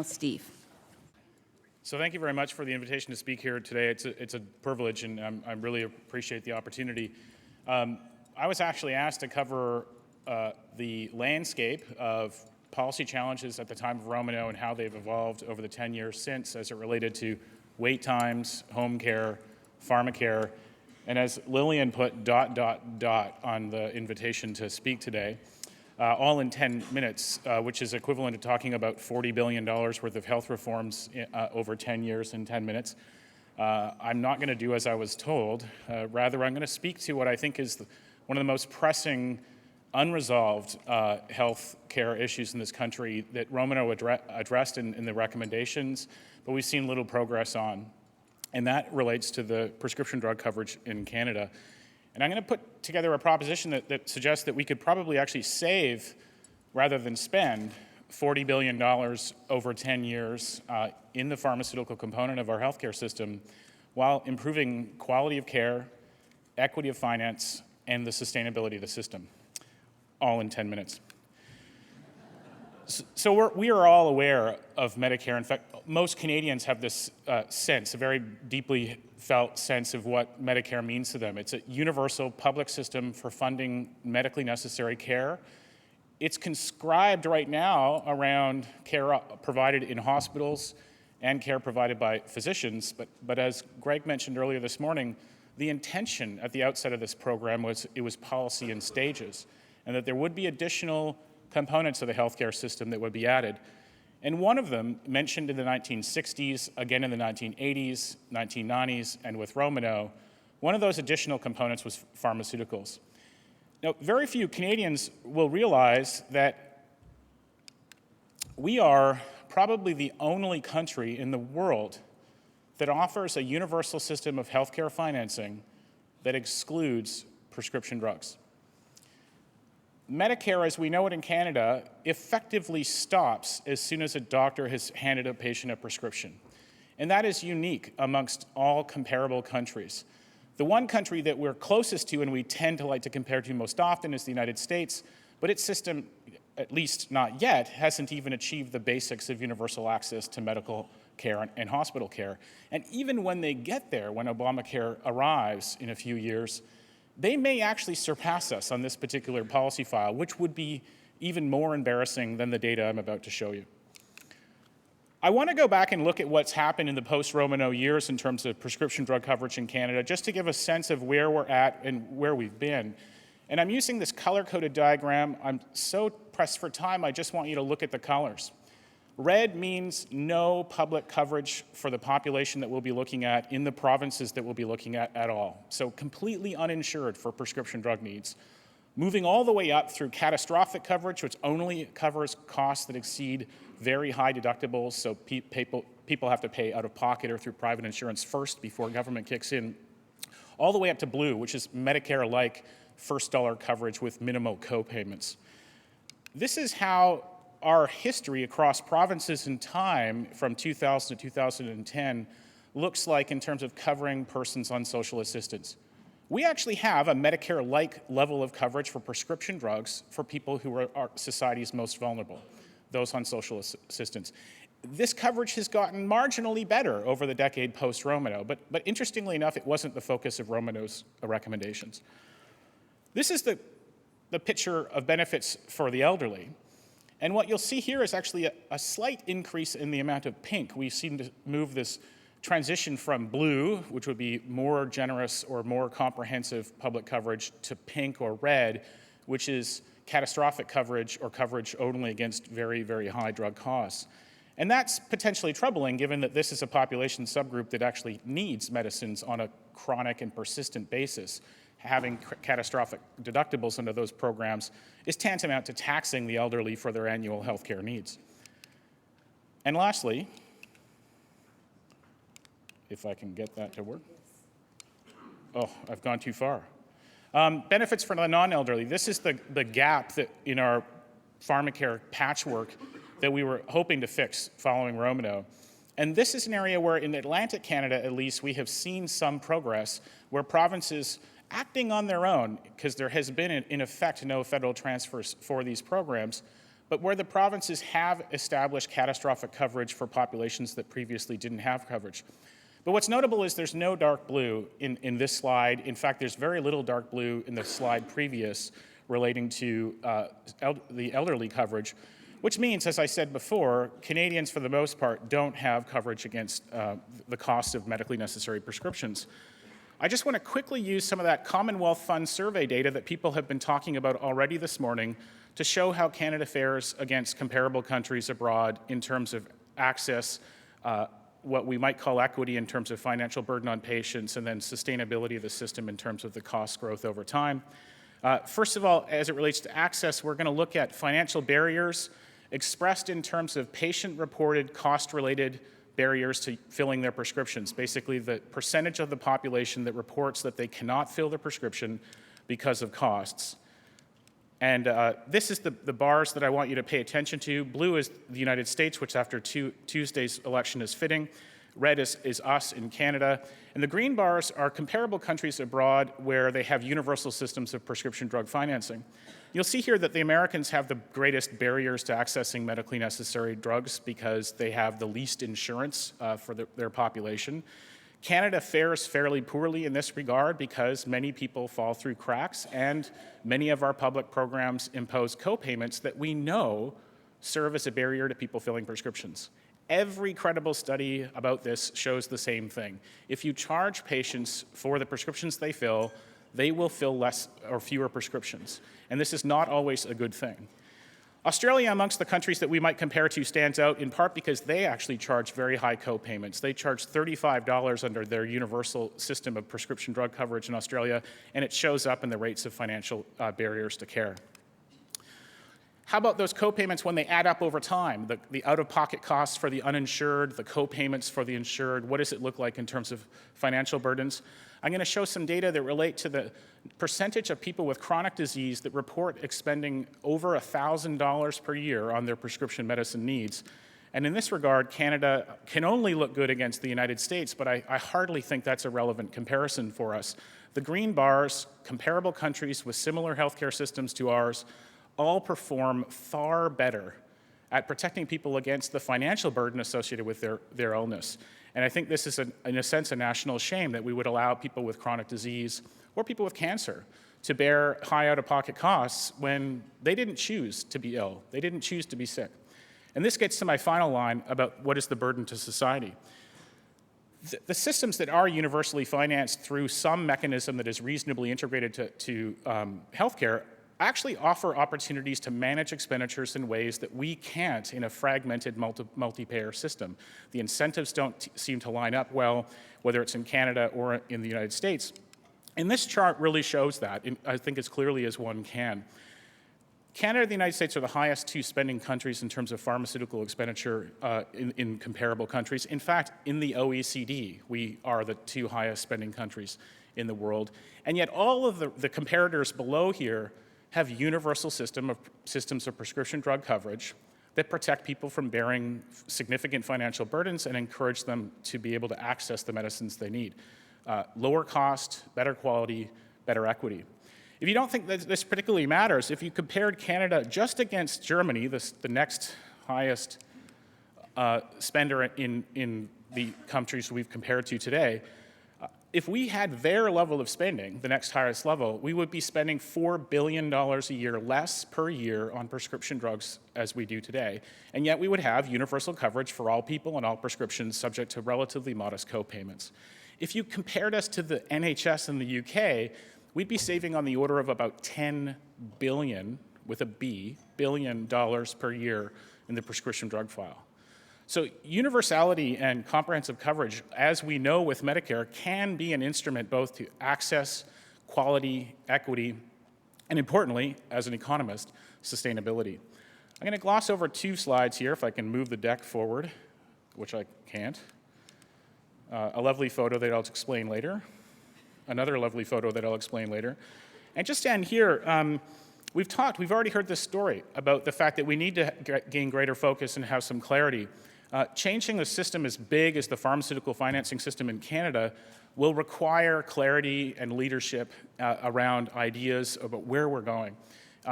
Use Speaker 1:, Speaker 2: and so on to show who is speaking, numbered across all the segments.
Speaker 1: now Steve.
Speaker 2: So thank you very much for the invitation to speak here today. It's a privilege, and I really appreciate the opportunity. I was actually asked to cover the landscape of policy challenges at the time of Romano and how they've evolved over the 10 years since as it related to wait times, home care, Pharmacare, and as Lillian put, ... on the invitation to speak today, all in 10 minutes, which is equivalent to talking about $40 billion worth of health reforms over 10 years in 10 minutes. I'm not going to do as I was told. Rather, I'm going to speak to what I think is one of the most pressing, unresolved health care issues in this country that Romano addressed in the recommendations, but we've seen little progress on. And that relates to the prescription drug coverage in Canada. And I'm going to put together a proposition that suggests that we could probably actually save, rather than spend, $40 billion over 10 years in the pharmaceutical component of our healthcare system while improving quality of care, equity of finance, and the sustainability of the system, all in 10 minutes. So we are all aware of Medicare. In fact, most Canadians have this sense, a very deeply felt sense of what Medicare means to them. It's a universal public system for funding medically necessary care. It's conscribed right now around care provided in hospitals and care provided by physicians. But as Greg mentioned earlier this morning, the intention at the outset of this program was it was policy in stages, and that there would be additional components of the healthcare system that would be added. And one of them, mentioned in the 1960s, again in the 1980s, 1990s, and with Romano, one of those additional components was pharmaceuticals. Now, very few Canadians will realize that we are probably the only country in the world that offers a universal system of healthcare financing that excludes prescription drugs. Medicare, as we know it in Canada, effectively stops as soon as a doctor has handed a patient a prescription. And that is unique amongst all comparable countries. The one country that we're closest to and we tend to like to compare to most often is the United States, but its system, at least not yet, hasn't even achieved the basics of universal access to medical care and hospital care. And even when they get there, when Obamacare arrives in a few years, they may actually surpass us on this particular policy file, which would be even more embarrassing than the data I'm about to show you. I want to go back and look at what's happened in the post-Romano years in terms of prescription drug coverage in Canada, just to give a sense of where we're at and where we've been. And I'm using this color-coded diagram. I'm so pressed for time, I just want you to look at the colors. Red means no public coverage for the population that we'll be looking at in the provinces that we'll be looking at all. So completely uninsured for prescription drug needs. Moving all the way up through catastrophic coverage, which only covers costs that exceed very high deductibles, so people have to pay out of pocket or through private insurance first before government kicks in. All the way up to blue, which is Medicare-like first dollar coverage with minimal co-payments. This is how our history across provinces in time from 2000 to 2010 looks like in terms of covering persons on social assistance. We actually have a Medicare-like level of coverage for prescription drugs for people who are society's most vulnerable, those on social assistance. This coverage has gotten marginally better over the decade post-Romano, but interestingly enough, it wasn't the focus of Romano's recommendations. This is the picture of benefits for the elderly. And what you'll see here is actually a slight increase in the amount of pink. We seem to move this transition from blue, which would be more generous or more comprehensive public coverage, to pink or red, which is catastrophic coverage or coverage only against very, very high drug costs. And that's potentially troubling given that this is a population subgroup that actually needs medicines on a chronic and persistent basis. Having catastrophic deductibles under those programs is tantamount to taxing the elderly for their annual health care needs. And lastly, if I can get that to work. Oh, I've gone too far. Benefits for the non-elderly. This is the gap that in our Pharmacare patchwork that we were hoping to fix following Romano. And this is an area where in Atlantic Canada, at least, we have seen some progress where provinces acting on their own, because there has been, in effect, no federal transfers for these programs, but where the provinces have established catastrophic coverage for populations that previously didn't have coverage. But what's notable is there's no dark blue in this slide. In fact, there's very little dark blue in the slide previous relating to the elderly coverage, which means, as I said before, Canadians, for the most part, don't have coverage against the cost of medically necessary prescriptions. I just want to quickly use some of that Commonwealth Fund survey data that people have been talking about already this morning to show how Canada fares against comparable countries abroad in terms of access, what we might call equity in terms of financial burden on patients, and then sustainability of the system in terms of the cost growth over time. First of all, as it relates to access, we're going to look at financial barriers expressed in terms of patient-reported cost-related barriers to filling their prescriptions, basically the percentage of the population that reports that they cannot fill their prescription because of costs. And this is the bars that I want you to pay attention to. Blue is the United States, which after Tuesday's election is fitting. Red is us in Canada. And the green bars are comparable countries abroad where they have universal systems of prescription drug financing. You'll see here that the Americans have the greatest barriers to accessing medically necessary drugs because they have the least insurance for their population. Canada fares fairly poorly in this regard because many people fall through cracks, and many of our public programs impose co-payments that we know serve as a barrier to people filling prescriptions. Every credible study about this shows the same thing. If you charge patients for the prescriptions they fill, they will fill less or fewer prescriptions. And this is not always a good thing. Australia, amongst the countries that we might compare to, stands out in part because they actually charge very high co-payments. They charge $35 under their universal system of prescription drug coverage in Australia, and it shows up in the rates of financial barriers to care. How about those co-payments when they add up over time? The out-of-pocket costs for the uninsured, the co-payments for the insured, what does it look like in terms of financial burdens? I'm going to show some data that relate to the percentage of people with chronic disease that report expending over $1,000 per year on their prescription medicine needs. And in this regard, Canada can only look good against the United States, but I hardly think that's a relevant comparison for us. The green bars, comparable countries with similar healthcare systems to ours, all perform far better at protecting people against the financial burden associated with their illness. And I think this is, in a sense, a national shame that we would allow people with chronic disease or people with cancer to bear high out-of-pocket costs when they didn't choose to be ill. They didn't choose to be sick. And this gets to my final line about what is the burden to society. The systems that are universally financed through some mechanism that is reasonably integrated to healthcare actually offer opportunities to manage expenditures in ways that we can't in a fragmented multi-payer system. The incentives don't seem to line up well, whether it's in Canada or in the United States. And this chart really shows that, I think as clearly as one can. Canada and the United States are the highest two spending countries in terms of pharmaceutical expenditure in comparable countries. In fact, in the OECD, we are the two highest spending countries in the world. And yet all of the comparators below here have universal systems of prescription drug coverage that protect people from bearing significant financial burdens and encourage them to be able to access the medicines they need. Lower cost, better quality, better equity. If you don't think that this particularly matters, if you compared Canada just against Germany, the next highest spender in the countries we've compared to today, if we had their level of spending, the next highest level, we would be spending $4 billion a year less per year on prescription drugs as we do today. And yet we would have universal coverage for all people and all prescriptions subject to relatively modest co-payments. If you compared us to the NHS in the UK, we'd be saving on the order of about $10 billion, with a B, billion dollars per year in the prescription drug file. So universality and comprehensive coverage, as we know with Medicare, can be an instrument both to access, quality, equity, and importantly, as an economist, sustainability. I'm going to gloss over two slides here, if I can move the deck forward, which I can't. A lovely photo that I'll explain later. Another lovely photo that I'll explain later. And just to end here, we've already heard this story about the fact that we need to gain greater focus and have some clarity. Changing the system as big as the pharmaceutical financing system in Canada will require clarity and leadership around ideas about where we're going.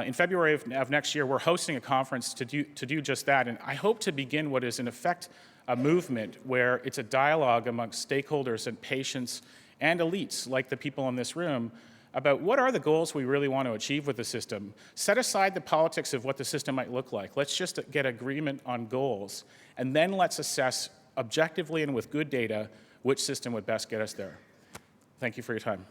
Speaker 2: In February of next year, we're hosting a conference to do just that, and I hope to begin what is in effect a movement where it's a dialogue amongst stakeholders and patients and elites, like the people in this room, about what are the goals we really want to achieve with the system. Set aside the politics of what the system might look like. Let's just get agreement on goals, and then let's assess objectively and with good data which system would best get us there. Thank you for your time.